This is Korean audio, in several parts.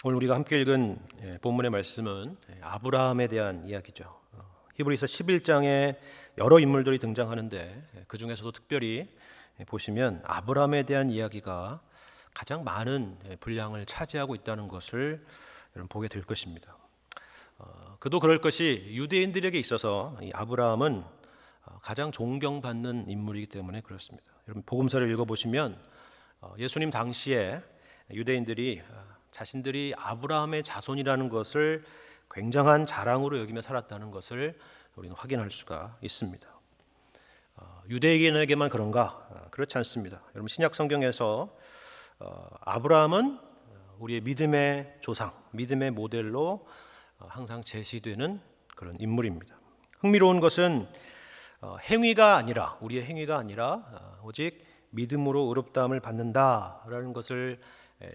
오늘 우리가 함께 읽은 본문의 말씀은 아브라함에 대한 이야기죠. 히브리서 11장에 여러 인물들이 등장하는데 그 중에서도 특별히 보시면 아브라함에 대한 이야기가 가장 많은 분량을 차지하고 있다는 것을 여러분 보게 될 것입니다. 그도 그럴 것이 유대인들에게 있어서 이 아브라함은 가장 존경받는 인물이기 때문에 그렇습니다. 여러분 복음서를 읽어보시면 예수님 당시에 유대인들이 자신들이 아브라함의 자손이라는 것을 굉장한 자랑으로 여기며 살았다는 것을 우리는 확인할 수가 있습니다. 유대인에게만 그런가? 그렇지 않습니다. 여러분 신약 성경에서 아브라함은 우리의 믿음의 조상, 믿음의 모델로 항상 제시되는 그런 인물입니다. 흥미로운 것은 행위가 아니라, 우리의 행위가 아니라 오직 믿음으로 의롭다함을 받는다라는 것을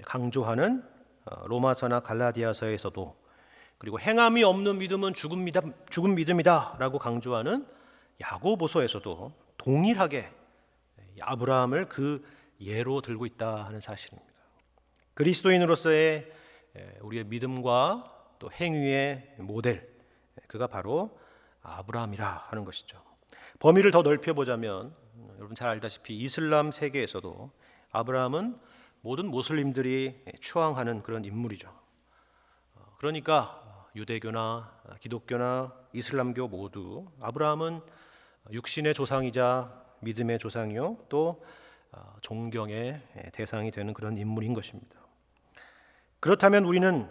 강조하는 로마서나 갈라디아서에서도, 그리고 행함이 없는 믿음은 죽은 믿음이다라고 강조하는 야고보서에서도 동일하게 아브라함을 그 예로 들고 있다 하는 사실입니다. 그리스도인으로서의 우리의 믿음과 또 행위의 모델, 그가 바로 아브라함이라 하는 것이죠. 범위를 더 넓혀보자면 여러분 잘 알다시피 이슬람 세계에서도 아브라함은 모든 모슬림들이 추앙하는 그런 인물이죠. 그러니까 유대교나 기독교나 이슬람교 모두 아브라함은 육신의 조상이자 믿음의 조상이요 또 존경의 대상이 되는 그런 인물인 것입니다. 그렇다면 우리는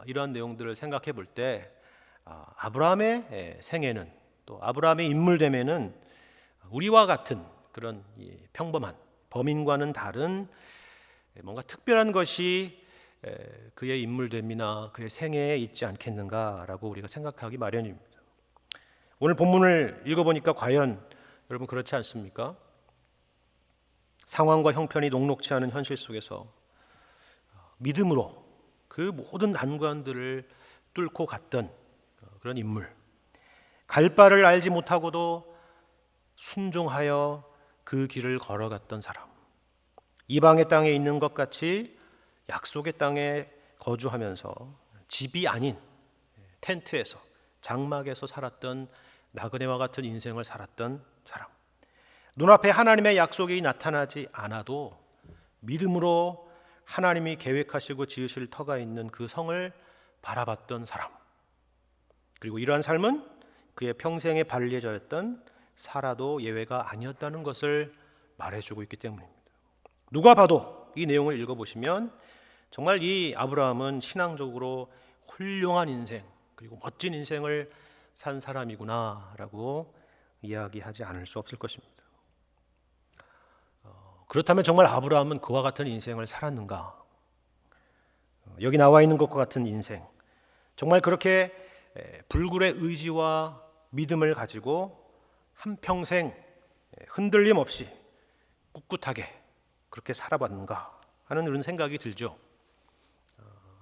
이러한 내용들을 생각해 볼 때 아브라함의 생애는, 또 아브라함의 인물됨에는 우리와 같은 그런 평범한 범인과는 다른 뭔가 특별한 것이 그의 인물됨이나 그의 생애에 있지 않겠는가라고 우리가 생각하기 마련입니다. 오늘 본문을 읽어보니까 과연 여러분 그렇지 않습니까? 상황과 형편이 녹록치 않은 현실 속에서 믿음으로 그 모든 난관들을 뚫고 갔던 그런 인물, 갈 바를 알지 못하고도 순종하여 그 길을 걸어갔던 사람, 이방의 땅에 있는 것 같이 약속의 땅에 거주하면서 집이 아닌 텐트에서, 장막에서 살았던 나그네와 같은 인생을 살았던 사람, 눈앞에 하나님의 약속이 나타나지 않아도 믿음으로 하나님이 계획하시고 지으실 터가 있는 그 성을 바라봤던 사람, 그리고 이러한 삶은 그의 평생에 발려졌던 사라도 예외가 아니었다는 것을 말해주고 있기 때문입니다. 누가 봐도 이 내용을 읽어보시면 정말 이 아브라함은 신앙적으로 훌륭한 인생, 그리고 멋진 인생을 산 사람이구나라고 이야기하지 않을 수 없을 것입니다. 그렇다면 정말 아브라함은 그와 같은 인생을 살았는가? 여기 나와 있는 것과 같은 인생, 정말 그렇게 불굴의 의지와 믿음을 가지고 한평생 흔들림 없이 꿋꿋하게 그렇게 살아봤는가 하는 그런 생각이 들죠.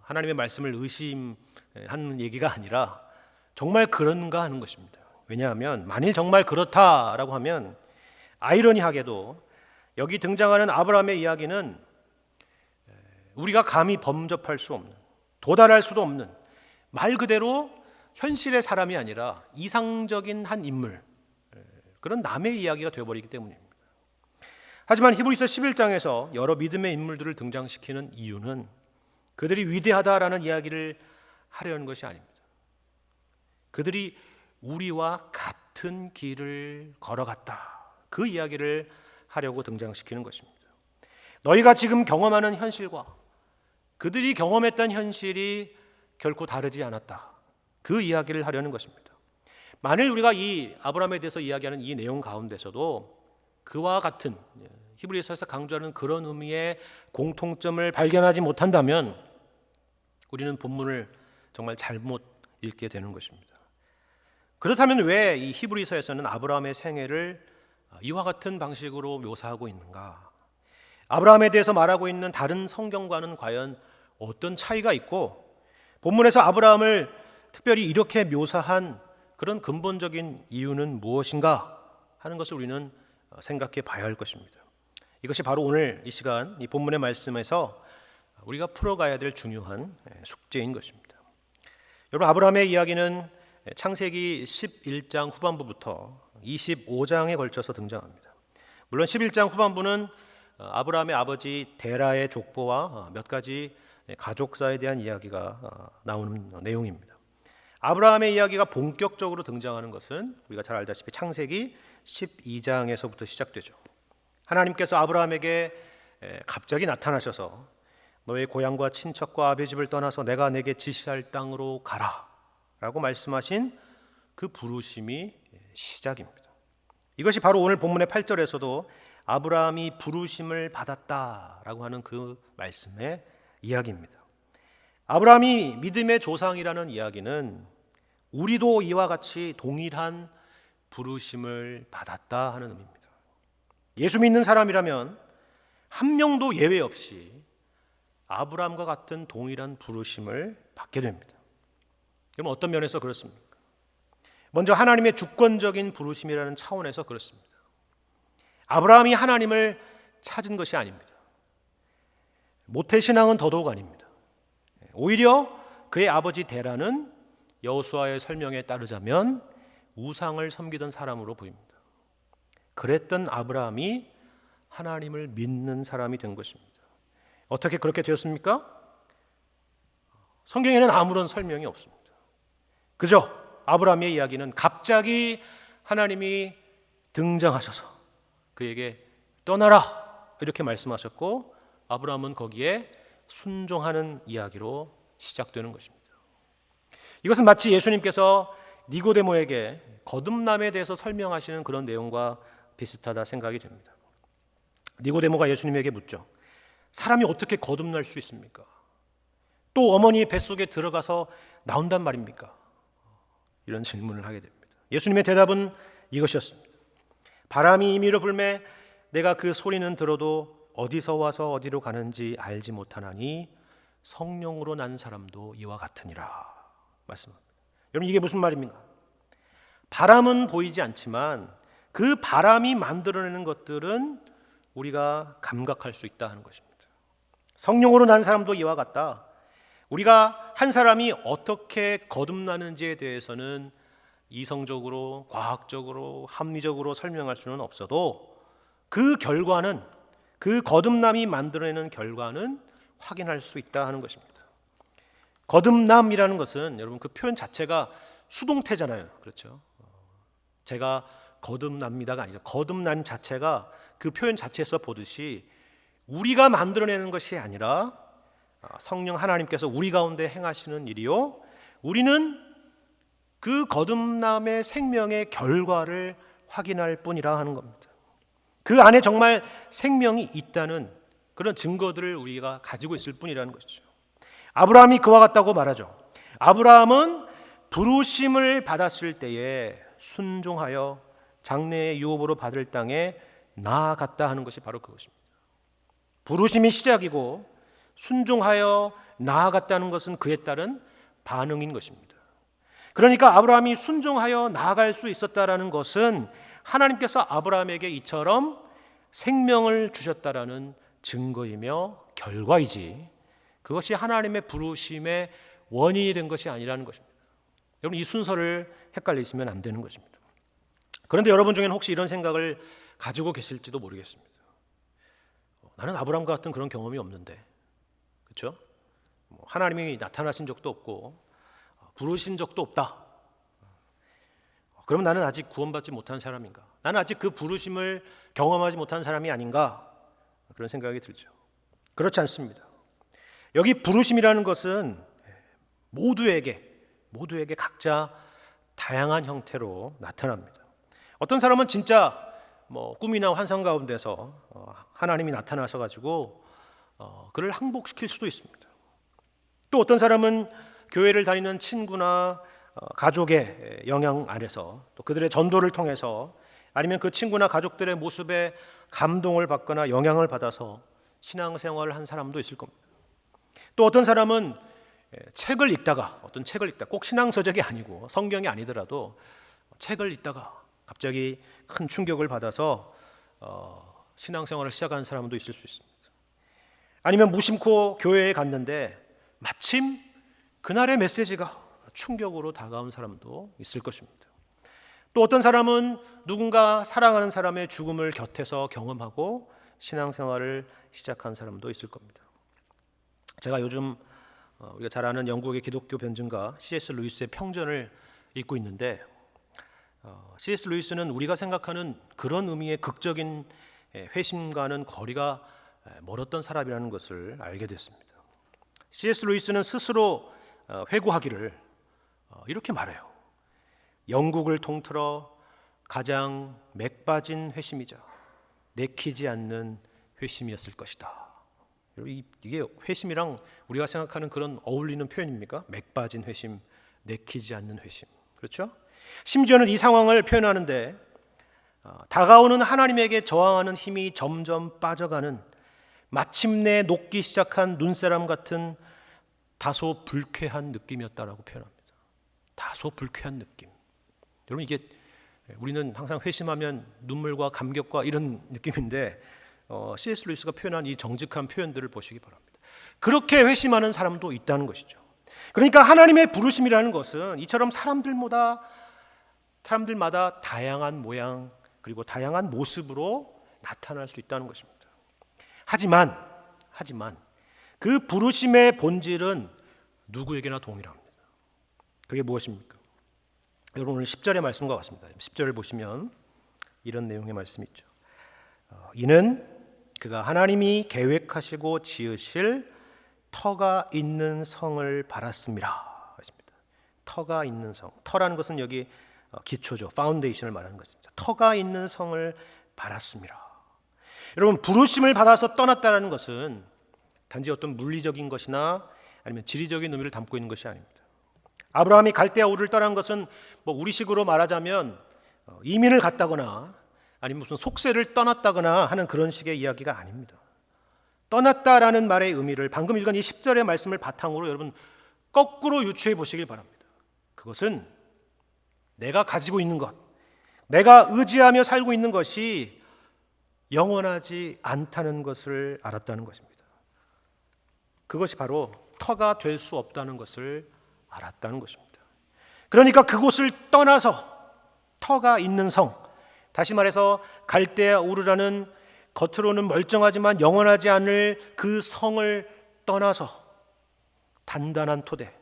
하나님의 말씀을 의심하는 얘기가 아니라 정말 그런가 하는 것입니다. 왜냐하면 만일 정말 그렇다라고 하면 아이러니하게도 여기 등장하는 아브라함의 이야기는 우리가 감히 범접할 수 없는, 도달할 수도 없는, 말 그대로 현실의 사람이 아니라 이상적인 한 인물, 그런 남의 이야기가 되어버리기 때문입니다. 하지만 히브리서 11장에서 여러 믿음의 인물들을 등장시키는 이유는 그들이 위대하다라는 이야기를 하려는 것이 아닙니다. 그들이 우리와 같은 길을 걸어갔다, 그 이야기를 하려고 등장시키는 것입니다. 너희가 지금 경험하는 현실과 그들이 경험했던 현실이 결코 다르지 않았다, 그 이야기를 하려는 것입니다. 만일 우리가 이 아브라함에 대해서 이야기하는 이 내용 가운데서도 그와 같은 히브리서에서 강조하는 그런 의미의 공통점을 발견하지 못한다면 우리는 본문을 정말 잘못 읽게 되는 것입니다. 그렇다면 왜 이 히브리서에서는 아브라함의 생애를 이와 같은 방식으로 묘사하고 있는가? 아브라함에 대해서 말하고 있는 다른 성경과는 과연 어떤 차이가 있고, 본문에서 아브라함을 특별히 이렇게 묘사한 그런 근본적인 이유는 무엇인가 하는 것을 우리는 생각해 봐야 할 것입니다. 이것이 바로 오늘 이 시간 이 본문의 말씀에서 우리가 풀어가야 될 중요한 숙제인 것입니다. 여러분, 아브라함의 이야기는 창세기 11장 후반부부터 25장에 걸쳐서 등장합니다. 물론 11장 후반부는 아브라함의 아버지 데라의 족보와 몇 가지 가족사에 대한 이야기가 나오는 내용입니다. 아브라함의 이야기가 본격적으로 등장하는 것은 우리가 잘 알다시피 창세기 12장에서부터 시작되죠. 하나님께서 아브라함에게 갑자기 나타나셔서 너의 고향과 친척과 아비 집을 떠나서 내가 내게 지시할 땅으로 가라 라고 말씀하신 그 부르심이 시작입니다. 이것이 바로 오늘 본문의 8절에서도 아브라함이 부르심을 받았다라고 하는 그 말씀의 이야기입니다. 아브라함이 믿음의 조상이라는 이야기는 우리도 이와 같이 동일한 부르심을 받았다 하는 의미입니다. 예수 믿는 사람이라면 한 명도 예외 없이 아브라함과 같은 동일한 부르심을 받게 됩니다. 그럼 어떤 면에서 그렇습니까? 먼저 하나님의 주권적인 부르심이라는 차원에서 그렇습니다. 아브라함이 하나님을 찾은 것이 아닙니다. 모태신앙은 더더욱 아닙니다. 오히려 그의 아버지 데라는 여호수아의 설명에 따르자면 우상을 섬기던 사람으로 보입니다. 그랬던 아브라함이 하나님을 믿는 사람이 된 것입니다. 어떻게 그렇게 되었습니까? 성경에는 아무런 설명이 없습니다. 그저 아브라함의 이야기는 갑자기 하나님이 등장하셔서 그에게 떠나라 이렇게 말씀하셨고 아브라함은 거기에 순종하는 이야기로 시작되는 것입니다. 이것은 마치 예수님께서 니고데모에게 거듭남에 대해서 설명하시는 그런 내용과 비슷하다 생각이 됩니다. 니고데모가 예수님에게 묻죠. 사람이 어떻게 거듭날 수 있습니까? 또 어머니 뱃속에 들어가서 나온단 말입니까? 이런 질문을 하게 됩니다. 예수님의 대답은 이것이었습니다. 바람이 임의로 불매 내가 그 소리는 들어도 어디서 와서 어디로 가는지 알지 못하나니 성령으로 난 사람도 이와 같으니라 말씀합니다. 여러분, 이게 무슨 말입니까? 바람은 보이지 않지만 그 바람이 만들어내는 것들은 우리가 감각할 수 있다 하는 것입니다. 성령으로 난 사람도 이와 같다. 우리가 한 사람이 어떻게 거듭나는지에 대해서는 이성적으로, 과학적으로, 합리적으로 설명할 수는 없어도 그 결과는, 그 거듭남이 만들어내는 결과는 확인할 수 있다 하는 것입니다. 거듭남이라는 것은 여러분 그 표현 자체가 수동태잖아요. 그렇죠? 제가 거듭납니다가 아니라 거듭난 자체가 그 표현 자체에서 보듯이 우리가 만들어내는 것이 아니라 성령 하나님께서 우리 가운데 행하시는 일이요, 우리는 그 거듭남의 생명의 결과를 확인할 뿐이라 하는 겁니다. 그 안에 정말 생명이 있다는 그런 증거들을 우리가 가지고 있을 뿐이라는 것이죠. 아브라함이 그와 같다고 말하죠. 아브라함은 부르심을 받았을 때에 순종하여 장래의 유업으로 받을 땅에 나아갔다 하는 것이 바로 그것입니다. 부르심이 시작이고 순종하여 나아갔다는 것은 그에 따른 반응인 것입니다. 그러니까 아브라함이 순종하여 나아갈 수 있었다라는 것은 하나님께서 아브라함에게 이처럼 생명을 주셨다라는 증거이며 결과이지, 그것이 하나님의 부르심의 원인이 된 것이 아니라는 것입니다. 여러분, 이 순서를 헷갈리시면 안 되는 것입니다. 그런데 여러분 중에는 혹시 이런 생각을 가지고 계실지도 모르겠습니다. 나는 아브라함과 같은 그런 경험이 없는데, 그렇죠? 하나님이 나타나신 적도 없고 부르신 적도 없다. 그럼 나는 아직 구원받지 못한 사람인가? 나는 아직 그 부르심을 경험하지 못한 사람이 아닌가? 그런 생각이 들죠. 그렇지 않습니다. 여기 부르심이라는 것은 모두에게 각자 다양한 형태로 나타납니다. 어떤 사람은 진짜 꿈이나 환상 가운데서 하나님이 나타나셔 가지고 그를 항복시킬 수도 있습니다. 또 어떤 사람은 교회를 다니는 친구나 가족의 영향 아래서, 또 그들의 전도를 통해서, 아니면 그 친구나 가족들의 모습에 감동을 받거나 영향을 받아서 신앙생활을 한 사람도 있을 겁니다. 또 어떤 사람은 책을 읽다가, 꼭 신앙서적이 아니고 성경이 아니더라도 책을 읽다가 갑자기 큰 충격을 받아서 신앙생활을 시작하는 사람도 있을 수 있습니다. 아니면 무심코 교회에 갔는데 마침 그날의 메시지가 충격으로 다가온 사람도 있을 것입니다. 또 어떤 사람은 누군가 사랑하는 사람의 죽음을 곁에서 경험하고 신앙생활을 시작한 사람도 있을 겁니다. 제가 요즘 우리가 잘 아는 영국의 기독교 변증가 C.S. 루이스의 평전을 읽고 있는데 C.S. 루이스는 우리가 생각하는 그런 의미의 극적인 회심과는 거리가 멀었던 사람이라는 것을 알게 됐습니다. C.S. 루이스는 스스로 회고하기를 이렇게 말해요. 영국을 통틀어 가장 맥빠진 회심이자 내키지 않는 회심이었을 것이다. 이게 회심이랑 우리가 생각하는 그런 어울리는 표현입니까? 맥빠진 회심, 내키지 않는 회심. 그렇죠? 심지어는 이 상황을 표현하는데 다가오는 하나님에게 저항하는 힘이 점점 빠져가는 마침내 녹기 시작한 눈사람 같은 다소 불쾌한 느낌이었다라고 표현합니다. 다소 불쾌한 느낌. 여러분 이게 우리는 항상 회심하면 눈물과 감격과 이런 느낌인데 C.S. 루이스가 표현한 이 정직한 표현들을 보시기 바랍니다. 그렇게 회심하는 사람도 있다는 것이죠. 그러니까 하나님의 부르심이라는 것은 이처럼 사람들마다 다양한 모양 그리고 다양한 모습으로 나타날 수 있다는 것입니다. 하지만 그 부르심의 본질은 누구에게나 동일합니다. 그게 무엇입니까? 여러분 오늘 10절의 말씀과 같습니다. 10절을 보시면 이런 내용의 말씀이 있죠. 이는 그가 하나님이 계획하시고 지으실 터가 있는 성을 바랐습니다. 터가 있는 성. 터라는 것은 여기 기초죠. 파운데이션을 말하는 것입니다. 터가 있는 성을 바랐습니다. 여러분 부르심을 받아서 떠났다는 것은 단지 어떤 물리적인 것이나 아니면 지리적인 의미를 담고 있는 것이 아닙니다. 아브라함이 갈대아 우르를 떠난 것은 우리식으로 말하자면 이민을 갔다거나 아니면 무슨 속세를 떠났다거나 하는 그런 식의 이야기가 아닙니다. 떠났다라는 말의 의미를 방금 읽은 이 10절의 말씀을 바탕으로 여러분 거꾸로 유추해 보시길 바랍니다. 그것은 내가 가지고 있는 것, 내가 의지하며 살고 있는 것이 영원하지 않다는 것을 알았다는 것입니다. 그것이 바로 터가 될 수 없다는 것을 알았다는 것입니다. 그러니까 그곳을 떠나서 터가 있는 성, 다시 말해서 갈대아 우르라는 겉으로는 멀쩡하지만 영원하지 않을 그 성을 떠나서 단단한 토대,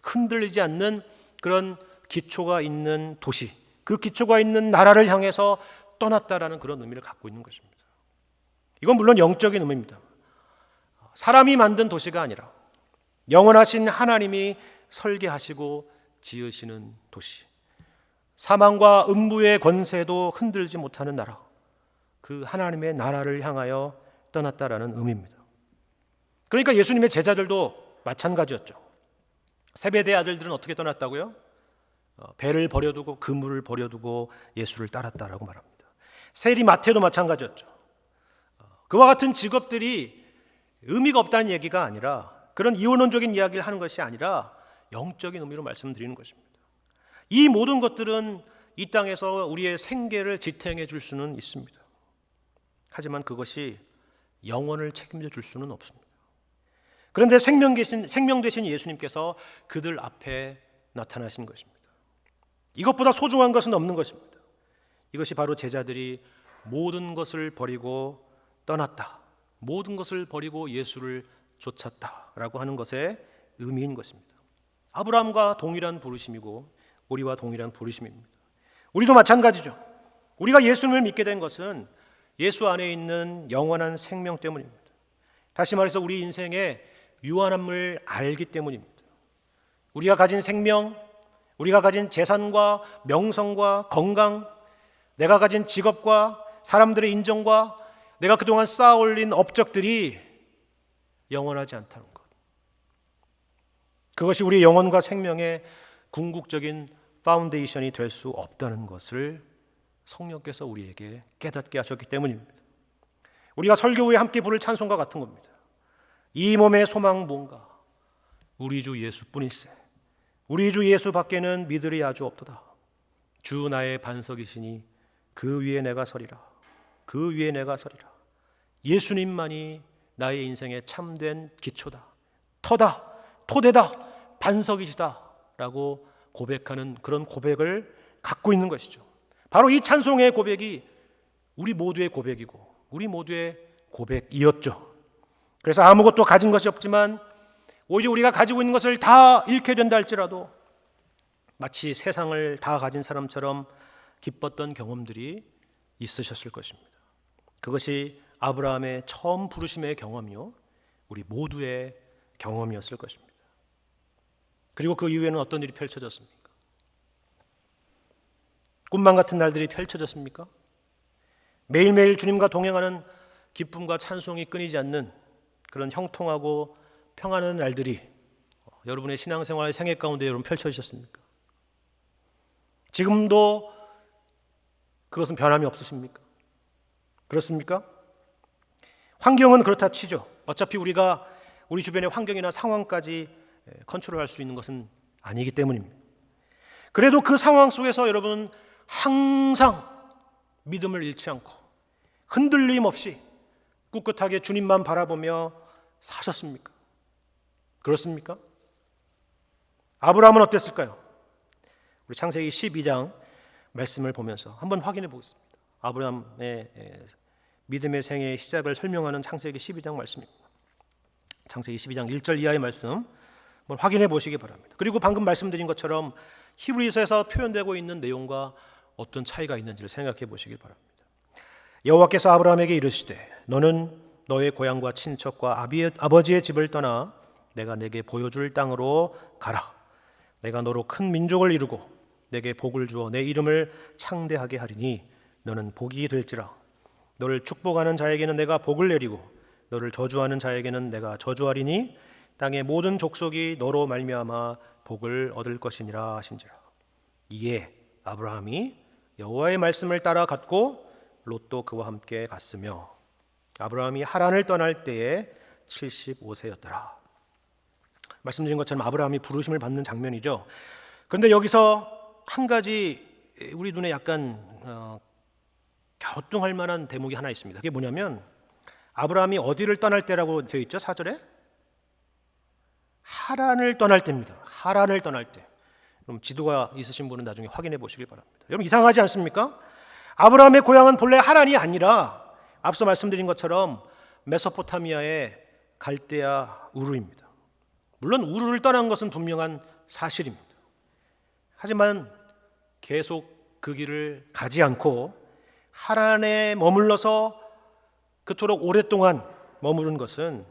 흔들리지 않는 그런 기초가 있는 도시, 그 기초가 있는 나라를 향해서 떠났다라는 그런 의미를 갖고 있는 것입니다. 이건 물론 영적인 의미입니다. 사람이 만든 도시가 아니라 영원하신 하나님이 설계하시고 지으시는 도시, 사망과 음부의 권세도 흔들지 못하는 나라, 그 하나님의 나라를 향하여 떠났다라는 의미입니다. 그러니까 예수님의 제자들도 마찬가지였죠. 세베대 아들들은 어떻게 떠났다고요? 배를 버려두고 그물을 버려두고 예수를 따랐다라고 말합니다. 세리 마태도 마찬가지였죠. 그와 같은 직업들이 의미가 없다는 얘기가 아니라, 그런 이원론적인 이야기를 하는 것이 아니라 영적인 의미로 말씀드리는 것입니다. 이 모든 것들은 이 땅에서 우리의 생계를 지탱해 줄 수는 있습니다. 하지만 그것이 영혼을 책임져 줄 수는 없습니다. 그런데 생명 되신 예수님께서 그들 앞에 나타나신 것입니다. 이것보다 소중한 것은 없는 것입니다. 이것이 바로 제자들이 모든 것을 버리고 떠났다, 모든 것을 버리고 예수를 쫓았다라고 하는 것의 의미인 것입니다. 아브라함과 동일한 부르심이고 우리와 동일한 부르심입니다. 우리도 마찬가지죠. 우리가 예수님을 믿게 된 것은 예수 안에 있는 영원한 생명 때문입니다. 다시 말해서 우리 인생의 유한함을 알기 때문입니다. 우리가 가진 생명, 우리가 가진 재산과 명성과 건강, 내가 가진 직업과 사람들의 인정과 내가 그동안 쌓아 올린 업적들이 영원하지 않다는 것. 그것이 우리 영혼과 생명의 궁극적인 파운데이션이 될 수 없다는 것을 성령께서 우리에게 깨닫게 하셨기 때문입니다. 우리가 설교 후에 함께 부를 찬송과 같은 겁니다. 이 몸의 소망 뭔가 우리 주 예수뿐일세. 우리 주 예수 밖에는 믿으리 아주 없도다. 주 나의 반석이시니 그 위에 내가 서리라. 그 위에 내가 서리라. 예수님만이 나의 인생의 참된 기초다, 터다, 토대다, 반석이시다 라고 고백하는 그런 고백을 갖고 있는 것이죠. 바로 이 찬송의 고백이 우리 모두의 고백이고 우리 모두의 고백이었죠. 그래서 아무것도 가진 것이 없지만 오히려 우리가 가지고 있는 것을 다 잃게 된다 할지라도 마치 세상을 다 가진 사람처럼 기뻤던 경험들이 있으셨을 것입니다. 그것이 아브라함의 처음 부르심의 경험이요, 우리 모두의 경험이었을 것입니다. 그리고 그 이후에는 어떤 일이 펼쳐졌습니까? 꿈만 같은 날들이 펼쳐졌습니까? 매일매일 주님과 동행하는 기쁨과 찬송이 끊이지 않는 그런 형통하고 평안한 날들이 여러분의 신앙생활 생애 가운데 여러분 펼쳐지셨습니까? 지금도 그것은 변함이 없으십니까? 그렇습니까? 환경은 그렇다 치죠. 어차피 우리가 우리 주변의 환경이나 상황까지 컨트롤할 수 있는 것은 아니기 때문입니다. 그래도 그 상황 속에서 여러분은 항상 믿음을 잃지 않고 흔들림 없이 꿋꿋하게 주님만 바라보며 사셨습니까? 그렇습니까? 아브라함은 어땠을까요? 우리 창세기 12장 말씀을 보면서 한번 확인해 보겠습니다. 아브라함의 믿음의 생애의 시작을 설명하는 창세기 12장 말씀입니다. 창세기 12장 1절 이하의 말씀 한번 확인해 보시기 바랍니다. 그리고 방금 말씀드린 것처럼 히브리서에서 표현되고 있는 내용과 어떤 차이가 있는지를 생각해 보시기 바랍니다. 여호와께서 아브라함에게 이르시되 너는 너의 고향과 친척과 아버지의 집을 떠나 내가 내게 보여줄 땅으로 가라. 내가 너로 큰 민족을 이루고 내게 복을 주어 내 이름을 창대하게 하리니 너는 복이 될지라. 너를 축복하는 자에게는 내가 복을 내리고 너를 저주하는 자에게는 내가 저주하리니 땅의 모든 족속이 너로 말미암아 복을 얻을 것이니라 하신지라. 이에 아브라함이 여호와의 말씀을 따라 갔고 롯도 그와 함께 갔으며 아브라함이 하란을 떠날 때에 75세였더라. 말씀드린 것처럼 아브라함이 부르심을 받는 장면이죠. 그런데 여기서 한 가지 우리 눈에 약간 갸우뚱할 만한 대목이 하나 있습니다. 그게 뭐냐면 아브라함이 어디를 떠날 때라고 되어 있죠? 4절에 하란을 떠날 때입니다. 하란을 떠날 때. 그럼 지도가 있으신 분은 나중에 확인해 보시길 바랍니다. 여러분 이상하지 않습니까? 아브라함의 고향은 본래 하란이 아니라 앞서 말씀드린 것처럼 메소포타미아의 갈대아 우르입니다. 물론 우르를 떠난 것은 분명한 사실입니다. 하지만 계속 그 길을 가지 않고 하란에 머물러서 그토록 오랫동안 머무른 것은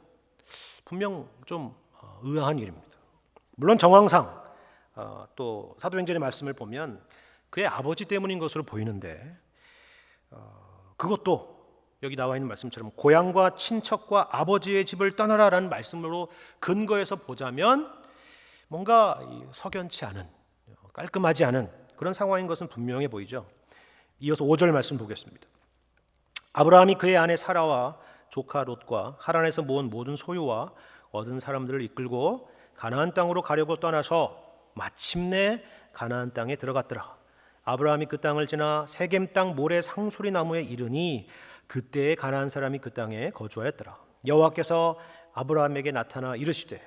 분명 좀 의아한 일입니다. 물론 정황상 또 사도행전의 말씀을 보면 그의 아버지 때문인 것으로 보이는데 그것도 여기 나와 있는 말씀처럼 고향과 친척과 아버지의 집을 떠나라라는 말씀으로 근거해서 보자면 뭔가 석연치 않은, 깔끔하지 않은 그런 상황인 것은 분명해 보이죠. 이어서 5절 말씀 보겠습니다. 아브라함이 그의 아내 사라와 조카 롯과 하란에서 모은 모든 소유와 얻은 사람들을 이끌고 가나안 땅으로 가려고 떠나서 마침내 가나안 땅에 들어갔더라. 아브라함이 그 땅을 지나 세겜 땅 모래 상수리 나무에 이르니 그때에 가나안 사람이 그 땅에 거주하였더라. 여호와께서 아브라함에게 나타나 이르시되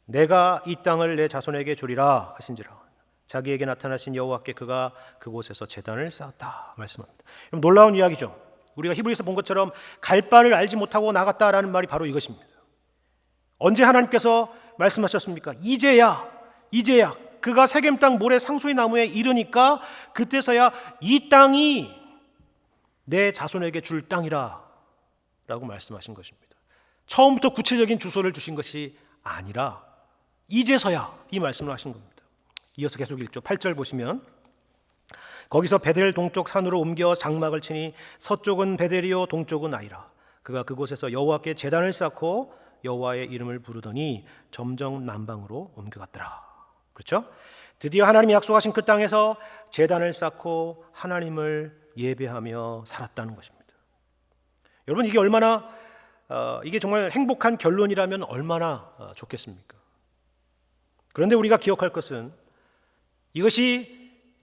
내가 이 땅을 내 자손에게 주리라 하신지라. 자기에게 나타나신 여호와께 그가 그곳에서 제단을 쌓았다 말씀합니다. 그럼 놀라운 이야기죠. 우리가 히브리서 본 것처럼 갈 바를 알지 못하고 나갔다라는 말이 바로 이것입니다. 언제 하나님께서 말씀하셨습니까? 이제야 그가 세겜 땅 모래 상수리 나무에 이르니까 그때서야 이 땅이 내 자손에게 줄 땅이라 라고 말씀하신 것입니다. 처음부터 구체적인 주소를 주신 것이 아니라 이제서야 이 말씀을 하신 겁니다. 이어서 계속 읽죠. 8절 보시면 거기서 베델 동쪽 산으로 옮겨 장막을 치니 서쪽은 베델이요 동쪽은 아이라. 그가 그곳에서 여호와께 제단을 쌓고 여호와의 이름을 부르더니 점점 남방으로 옮겨갔더라. 그렇죠? 드디어 하나님이 약속하신 그 땅에서 제단을 쌓고 하나님을 예배하며 살았다는 것입니다. 여러분 이게 얼마나 이게 정말 행복한 결론이라면 얼마나 좋겠습니까? 그런데 우리가 기억할 것은 이것이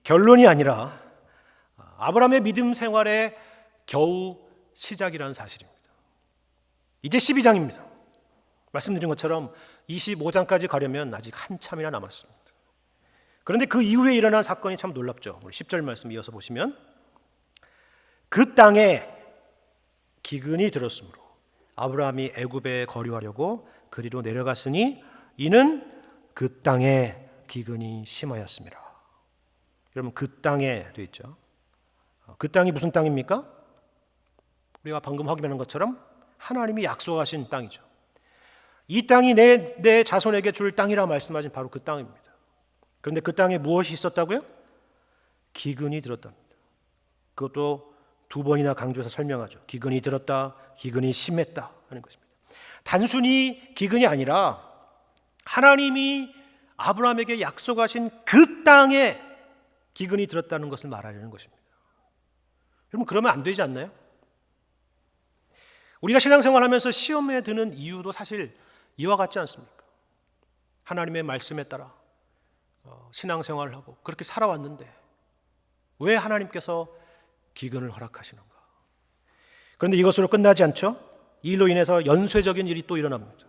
결론이 아니라 아브라함의 믿음 생활의 겨우 시작이라는 사실입니다. 이제 12장입니다. 말씀드린 것처럼 25장까지 가려면 아직 한참이나 남았습니다. 그런데 그 이후에 일어난 사건이 참 놀랍죠. 우리 10절 말씀 이어서 보시면 그 땅에 기근이 들었으므로 아브라함이 애굽에 거류하려고 그리로 내려갔으니 이는 그 땅에 기근이 심하였습니다. 여러분 그 땅에 되어 있죠. 그 땅이 무슨 땅입니까? 우리가 방금 확인하는 것처럼 하나님이 약속하신 땅이죠. 이 땅이 내 자손에게 줄 땅이라 말씀하신 바로 그 땅입니다. 그런데 그 땅에 무엇이 있었다고요? 기근이 들었답니다. 그것도 두 번이나 강조해서 설명하죠. 기근이 들었다, 기근이 심했다 하는 것입니다. 단순히 기근이 아니라 하나님이 아브라함에게 약속하신 그 땅에 기근이 들었다는 것을 말하려는 것입니다. 여러분 그러면 안 되지 않나요? 우리가 신앙생활하면서 시험에 드는 이유도 사실 이와 같지 않습니까? 하나님의 말씀에 따라 신앙생활을 하고 그렇게 살아왔는데 왜 하나님께서 기근을 허락하시는가? 그런데 이것으로 끝나지 않죠. 이 일로 인해서 연쇄적인 일이 또 일어납니다.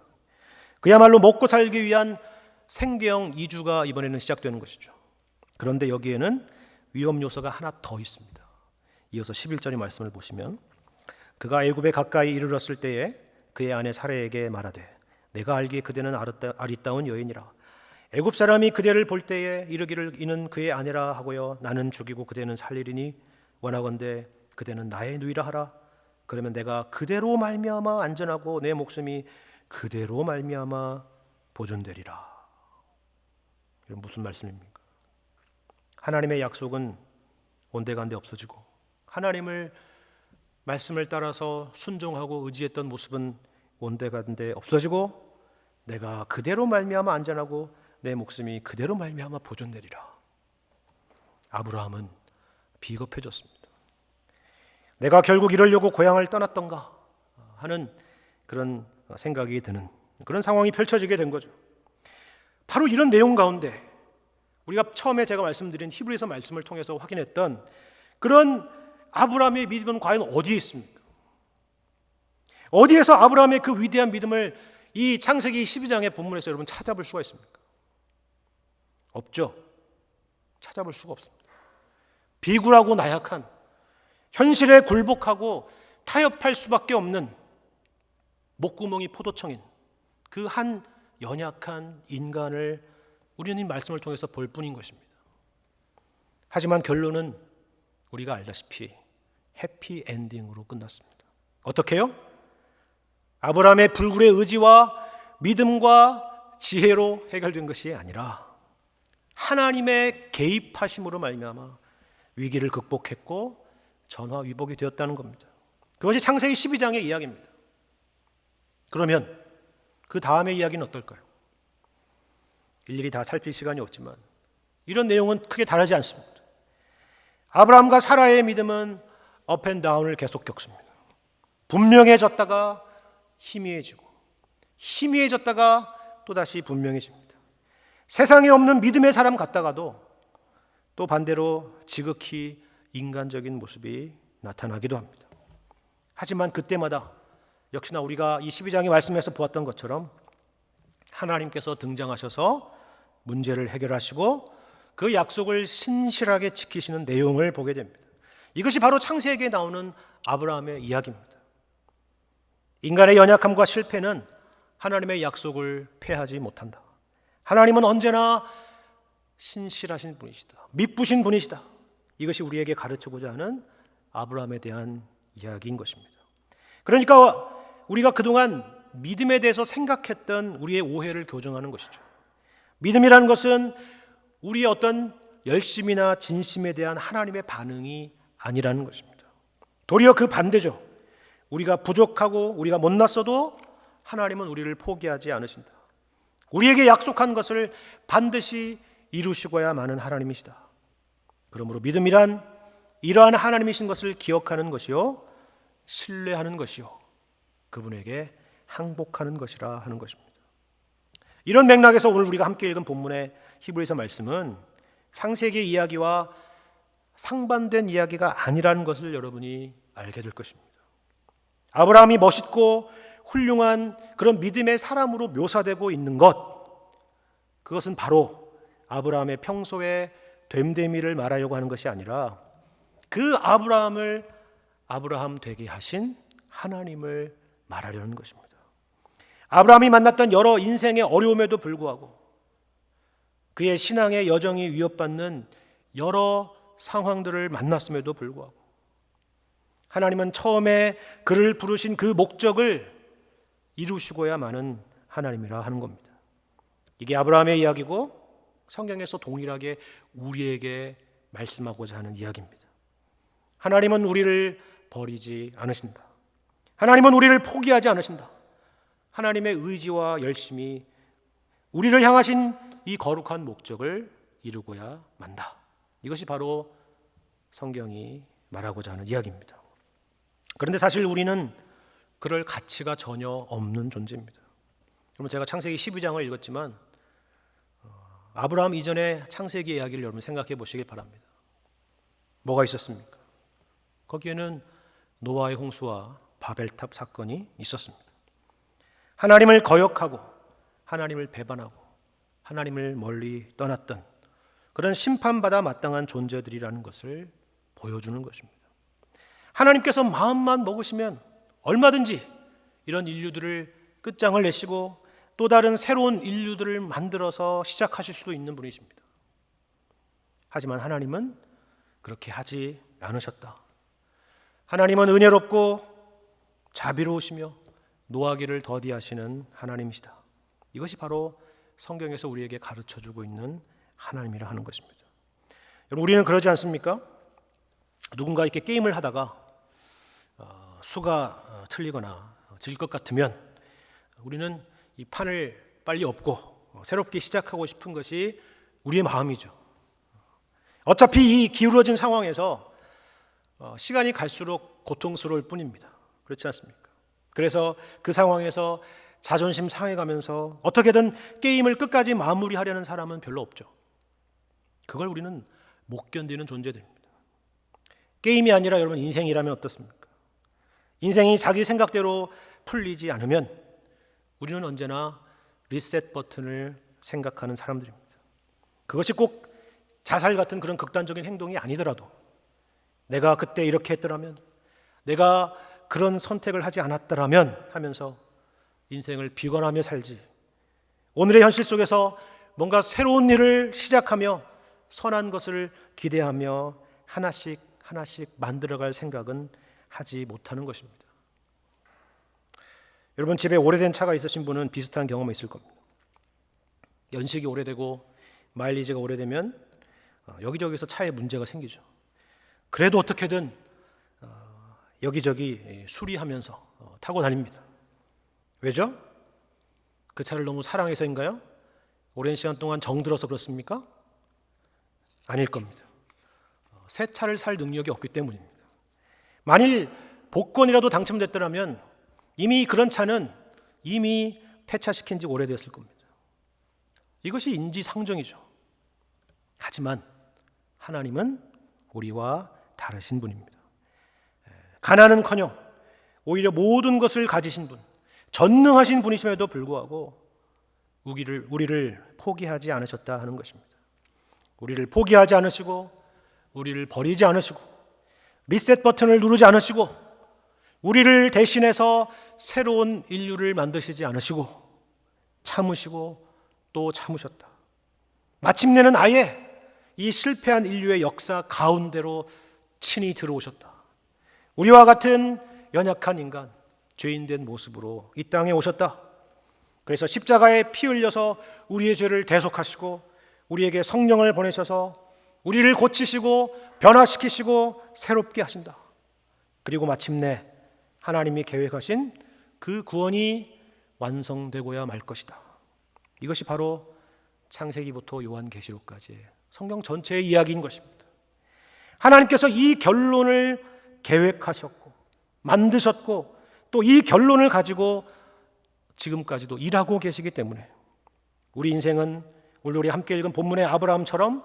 그야말로 먹고 살기 위한 생계형 이주가 이번에는 시작되는 것이죠. 그런데 여기에는 위험 요소가 하나 더 있습니다. 이어서 11절의 말씀을 보시면 그가 애굽에 가까이 이르렀을 때에 그의 아내 사라에게 말하되 내가 알기에 그대는 아리따운 여인이라 애굽 사람이 그대를 볼 때에 이르기를 이는 그의 아내라 하고요 나는 죽이고 그대는 살리리니 원하건대 그대는 나의 누이라 하라. 그러면 내가 그대로 말미암아 안전하고 내 목숨이 그대로 말미암아 보존되리라. 이건 무슨 말씀입니까? 하나님의 약속은 온데간데 없어지고 하나님을 말씀을 따라서 순종하고 의지했던 모습은 온데간데 없어지고 내가 그대로 말미암아 안전하고 내 목숨이 그대로 말미암아 보존되리라. 아브라함은 비겁해졌습니다. 내가 결국 이러려고 고향을 떠났던가 하는 그런 생각이 드는 그런 상황이 펼쳐지게 된 거죠. 바로 이런 내용 가운데 우리가 처음에 제가 말씀드린 히브리서 말씀을 통해서 확인했던 그런 아브라함의 믿음은 과연 어디에 있습니까? 어디에서 아브라함의 그 위대한 믿음을 이 창세기 12장의 본문에서 여러분 찾아볼 수가 있습니까? 없죠. 찾아볼 수가 없습니다. 비굴하고 나약한 현실에 굴복하고 타협할 수밖에 없는 목구멍이 포도청인 그 한 연약한 인간을 우리는 이 말씀을 통해서 볼 뿐인 것입니다. 하지만 결론은 우리가 알다시피 해피엔딩으로 끝났습니다. 어떻게요? 아브라함의 불굴의 의지와 믿음과 지혜로 해결된 것이 아니라 하나님의 개입하심으로 말미암아 위기를 극복했고 전화위복이 되었다는 겁니다. 그것이 창세기 12장의 이야기입니다. 그러면 그 다음의 이야기는 어떨까요? 일일이 다 살필 시간이 없지만 이런 내용은 크게 다르지 않습니다. 아브라함과 사라의 믿음은 업앤다운을 계속 겪습니다. 분명해졌다가 희미해지고 희미해졌다가 또다시 분명해집니다. 세상에 없는 믿음의 사람 같다가도 또 반대로 지극히 인간적인 모습이 나타나기도 합니다. 하지만 그때마다 역시나 우리가 이 12장의 말씀에서 보았던 것처럼 하나님께서 등장하셔서 문제를 해결하시고 그 약속을 신실하게 지키시는 내용을 보게 됩니다. 이것이 바로 창세기에 나오는 아브라함의 이야기입니다. 인간의 연약함과 실패는 하나님의 약속을 폐하지 못한다. 하나님은 언제나 신실하신 분이시다. 믿부신 분이시다. 이것이 우리에게 가르치고자 하는 아브라함에 대한 이야기인 것입니다. 그러니까 우리가 그동안 믿음에 대해서 생각했던 우리의 오해를 교정하는 것이죠. 믿음이라는 것은 우리의 어떤 열심이나 진심에 대한 하나님의 반응이 아니라는 것입니다. 도리어 그 반대죠. 우리가 부족하고 우리가 못났어도 하나님은 우리를 포기하지 않으신다. 우리에게 약속한 것을 반드시 이루시고야 마는 하나님이시다. 그러므로 믿음이란 이러한 하나님이신 것을 기억하는 것이요 신뢰하는 것이요 그분에게 항복하는 것이라 하는 것입니다. 이런 맥락에서 오늘 우리가 함께 읽은 본문의 히브리서 말씀은 창세기의 이야기와 상반된 이야기가 아니라는 것을 여러분이 알게 될 것입니다. 아브라함이 멋있고 훌륭한 그런 믿음의 사람으로 묘사되고 있는 것, 그것은 바로 아브라함의 평소의 됨됨이를 말하려고 하는 것이 아니라 그 아브라함을 아브라함 되게 하신 하나님을 말하려는 것입니다. 아브라함이 만났던 여러 인생의 어려움에도 불구하고 그의 신앙의 여정이 위협받는 여러 상황들을 만났음에도 불구하고 하나님은 처음에 그를 부르신 그 목적을 이루시고야만은 하나님이라 하는 겁니다. 이게 아브라함의 이야기고 성경에서 동일하게 우리에게 말씀하고자 하는 이야기입니다. 하나님은 우리를 버리지 않으신다. 하나님은 우리를 포기하지 않으신다. 하나님의 의지와 열심이 우리를 향하신 이 거룩한 목적을 이루고야 만다. 이것이 바로 성경이 말하고자 하는 이야기입니다. 그런데 사실 우리는 그럴 가치가 전혀 없는 존재입니다. 여러분, 제가 창세기 12장을 읽었지만 아브라함 이전의 창세기 이야기를 여러분 생각해 보시길 바랍니다. 뭐가 있었습니까? 거기에는 노아의 홍수와 바벨탑 사건이 있었습니다. 하나님을 거역하고 하나님을 배반하고 하나님을 멀리 떠났던 그런 심판받아 마땅한 존재들이라는 것을 보여주는 것입니다. 하나님께서 마음만 먹으시면 얼마든지 이런 인류들을 끝장을 내시고 또 다른 새로운 인류들을 만들어서 시작하실 수도 있는 분이십니다. 하지만 하나님은 그렇게 하지 않으셨다. 하나님은 은혜롭고 자비로우시며 노하기를 더디하시는 하나님이시다. 이것이 바로 성경에서 우리에게 가르쳐주고 있는 하나님이라 하는 것입니다. 여러분, 우리는 그러지 않습니까? 누군가 이렇게 게임을 하다가 수가 틀리거나 질 것 같으면 우리는 이 판을 빨리 엎고 새롭게 시작하고 싶은 것이 우리의 마음이죠. 어차피 이 기울어진 상황에서 시간이 갈수록 고통스러울 뿐입니다. 그렇지 않습니까? 그래서 그 상황에서 자존심 상해가면서 어떻게든 게임을 끝까지 마무리하려는 사람은 별로 없죠. 그걸 우리는 못 견디는 존재들입니다. 게임이 아니라 여러분 인생이라면 어떻습니까? 인생이 자기 생각대로 풀리지 않으면 우리는 언제나 리셋 버튼을 생각하는 사람들입니다. 그것이 꼭 자살 같은 그런 극단적인 행동이 아니더라도 내가 그때 이렇게 했더라면, 내가 그런 선택을 하지 않았더라면 하면서 인생을 비관하며 살지, 오늘의 현실 속에서 뭔가 새로운 일을 시작하며 선한 것을 기대하며 하나씩 하나씩 만들어갈 생각은 하지 못하는 것입니다. 여러분, 집에 오래된 차가 있으신 분은 비슷한 경험이 있을 겁니다. 연식이 오래되고 마일리지가 오래되면 여기저기서 차에 문제가 생기죠. 그래도 어떻게든 여기저기 수리하면서 타고 다닙니다. 왜죠? 그 차를 너무 사랑해서인가요? 오랜 시간 동안 정들어서 그렇습니까? 아닐 겁니다. 새 차를 살 능력이 없기 때문입니다. 만일 복권이라도 당첨됐더라면 이미 그런 차는 이미 폐차시킨 지 오래됐을 겁니다. 이것이 인지상정이죠. 하지만 하나님은 우리와 다르신 분입니다. 가난은커녕 오히려 모든 것을 가지신 분, 전능하신 분이심에도 불구하고 우리를 포기하지 않으셨다 하는 것입니다. 우리를 포기하지 않으시고 우리를 버리지 않으시고 리셋 버튼을 누르지 않으시고 우리를 대신해서 새로운 인류를 만드시지 않으시고 참으시고 또 참으셨다. 마침내는 아예 이 실패한 인류의 역사 가운데로 친히 들어오셨다. 우리와 같은 연약한 인간, 죄인된 모습으로 이 땅에 오셨다. 그래서 십자가에 피 흘려서 우리의 죄를 대속하시고 우리에게 성령을 보내셔서 우리를 고치시고 변화시키시고 새롭게 하신다. 그리고 마침내 하나님이 계획하신 그 구원이 완성되고야 말 것이다. 이것이 바로 창세기부터 요한계시록까지의 성경 전체의 이야기인 것입니다. 하나님께서 이 결론을 계획하셨고 만드셨고 또 이 결론을 가지고 지금까지도 일하고 계시기 때문에 우리 인생은 오늘 우리 함께 읽은 본문의 아브라함처럼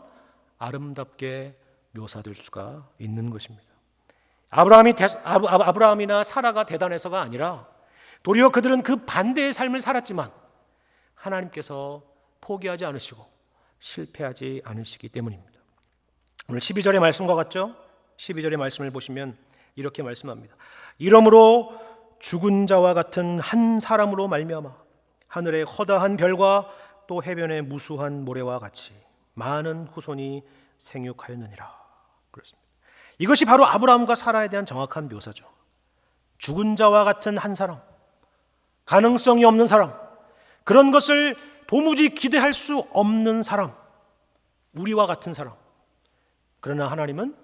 아름답게 묘사될 수가 있는 것입니다. 아브라함이나 사라가 대단해서가 아니라 도리어 그들은 그 반대의 삶을 살았지만 하나님께서 포기하지 않으시고 실패하지 않으시기 때문입니다. 오늘 12절의 말씀과 같죠? 12절의 말씀을 보시면 이렇게 말씀합니다. 이러므로 죽은 자와 같은 한 사람으로 말미암아 하늘의 허다한 별과 또 해변의 무수한 모래와 같이 많은 후손이 생육하였느니라. 그렇습니다. 이것이 바로 아브라함과 사라에 대한 정확한 묘사죠. 죽은 자와 같은 한 사람, 가능성이 없는 사람, 그런 것을 도무지 기대할 수 없는 사람, 우리와 같은 사람. 그러나 하나님은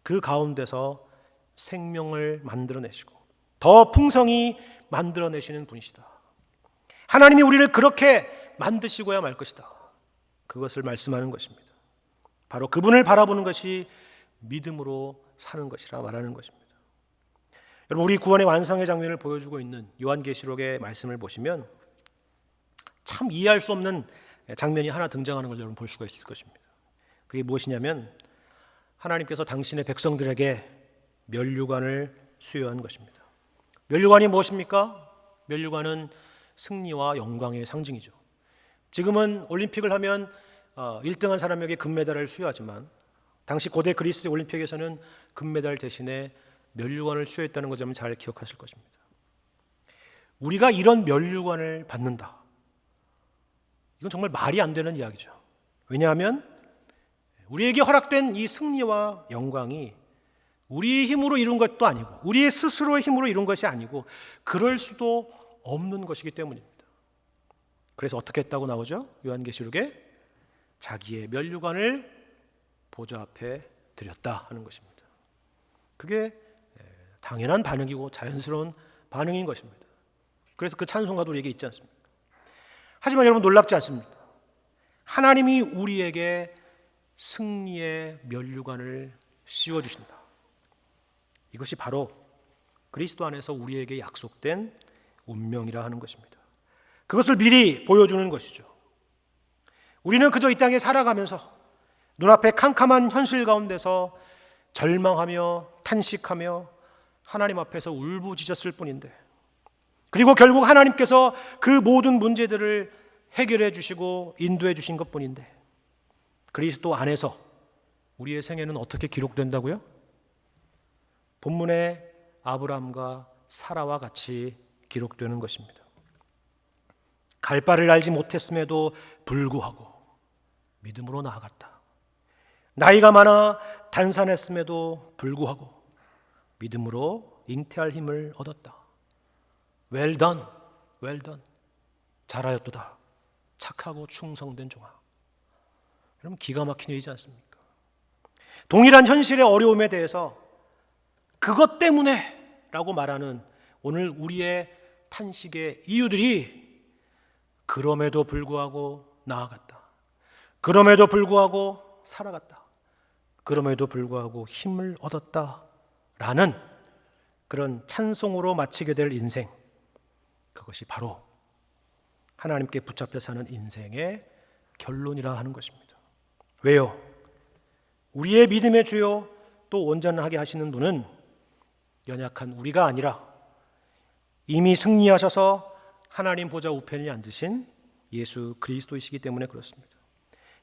그 가운데서 생명을 만들어내시고 더 풍성히 만들어내시는 분이시다. 하나님이 우리를 그렇게 만드시고야 말 것이다. 그것을 말씀하는 것입니다. 바로 그분을 바라보는 것이 믿음으로 사는 것이라 말하는 것입니다. 여러분, 우리 구원의 완성의 장면을 보여주고 있는 요한계시록의 말씀을 보시면 참 이해할 수 없는 장면이 하나 등장하는 걸 여러분 볼 수가 있을 것입니다. 그게 무엇이냐면 하나님께서 당신의 백성들에게 면류관을 수여한 것입니다. 면류관이 무엇입니까? 면류관은 승리와 영광의 상징이죠. 지금은 올림픽을 하면 1등한 사람에게 금메달을 수여하지만 당시 고대 그리스 올림픽에서는 금메달 대신에 면류관을 수여했다는 것을 여러분 잘 기억하실 것입니다. 우리가 이런 면류관을 받는다. 이건 정말 말이 안 되는 이야기죠. 왜냐하면 우리에게 허락된 이 승리와 영광이 우리의 힘으로 이룬 것도 아니고 우리의 스스로의 힘으로 이룬 것이 아니고 그럴 수도 없는 것이기 때문입니다. 그래서 어떻게 했다고 나오죠? 요한계시록에 자기의 면류관을 보좌 앞에 드렸다 하는 것입니다. 그게 당연한 반응이고 자연스러운 반응인 것입니다. 그래서 그 찬송가도 우리에게 있지 않습니까? 하지만 여러분 놀랍지 않습니까? 하나님이 우리에게 승리의 면류관을 씌워주신다. 이것이 바로 그리스도 안에서 우리에게 약속된 운명이라 하는 것입니다. 그것을 미리 보여주는 것이죠. 우리는 그저 이 땅에 살아가면서 눈앞에 캄캄한 현실 가운데서 절망하며 탄식하며 하나님 앞에서 울부짖었을 뿐인데, 그리고 결국 하나님께서 그 모든 문제들을 해결해 주시고 인도해 주신 것뿐인데, 그리스도 안에서 우리의 생애는 어떻게 기록된다고요? 본문의 아브라함과 사라와 같이 기록되는 것입니다. 갈 바를 알지 못했음에도 불구하고 믿음으로 나아갔다. 나이가 많아 단산했음에도 불구하고 믿음으로 잉태할 힘을 얻었다. Well done, well done. 잘하였도다. 착하고 충성된 종아. 여러분 기가 막힌 일이지 않습니까? 동일한 현실의 어려움에 대해서 그것 때문에 라고 말하는 오늘 우리의 탄식의 이유들이 그럼에도 불구하고 나아갔다. 그럼에도 불구하고 살아갔다. 그럼에도 불구하고 힘을 얻었다 라는 그런 찬송으로 마치게 될 인생, 그것이 바로 하나님께 붙잡혀 사는 인생의 결론이라 하는 것입니다. 왜요? 우리의 믿음의 주요 또 온전하게 하시는 분은 연약한 우리가 아니라 이미 승리하셔서 하나님 보좌 우편에 앉으신 예수 그리스도이시기 때문에 그렇습니다.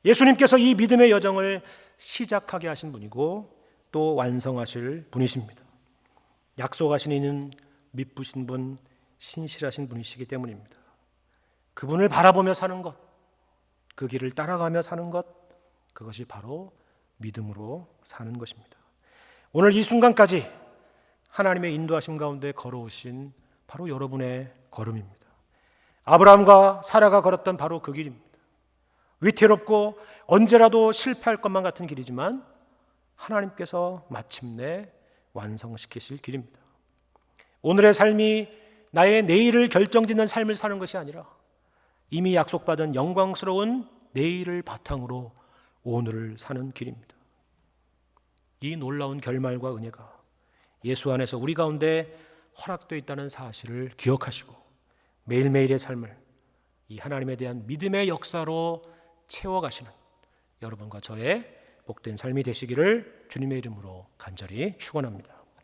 예수님께서 이 믿음의 여정을 시작하게 하신 분이고 또 완성하실 분이십니다. 약속하신 이는 미쁘신 분, 신실하신 분이시기 때문입니다. 그분을 바라보며 사는 것, 그 길을 따라가며 사는 것, 그것이 바로 믿음으로 사는 것입니다. 오늘 이 순간까지 하나님의 인도하심 가운데 걸어오신 바로 여러분의 걸음입니다. 아브라함과 사라가 걸었던 바로 그 길입니다. 위태롭고 언제라도 실패할 것만 같은 길이지만 하나님께서 마침내 완성시키실 길입니다. 오늘의 삶이 나의 내일을 결정짓는 삶을 사는 것이 아니라 이미 약속받은 영광스러운 내일을 바탕으로 오늘을 사는 길입니다. 이 놀라운 결말과 은혜가 예수 안에서 우리 가운데 허락되어 있다는 사실을 기억하시고 매일매일의 삶을 이 하나님에 대한 믿음의 역사로 채워가시는 여러분과 저의 복된 삶이 되시기를 주님의 이름으로 간절히 축원합니다.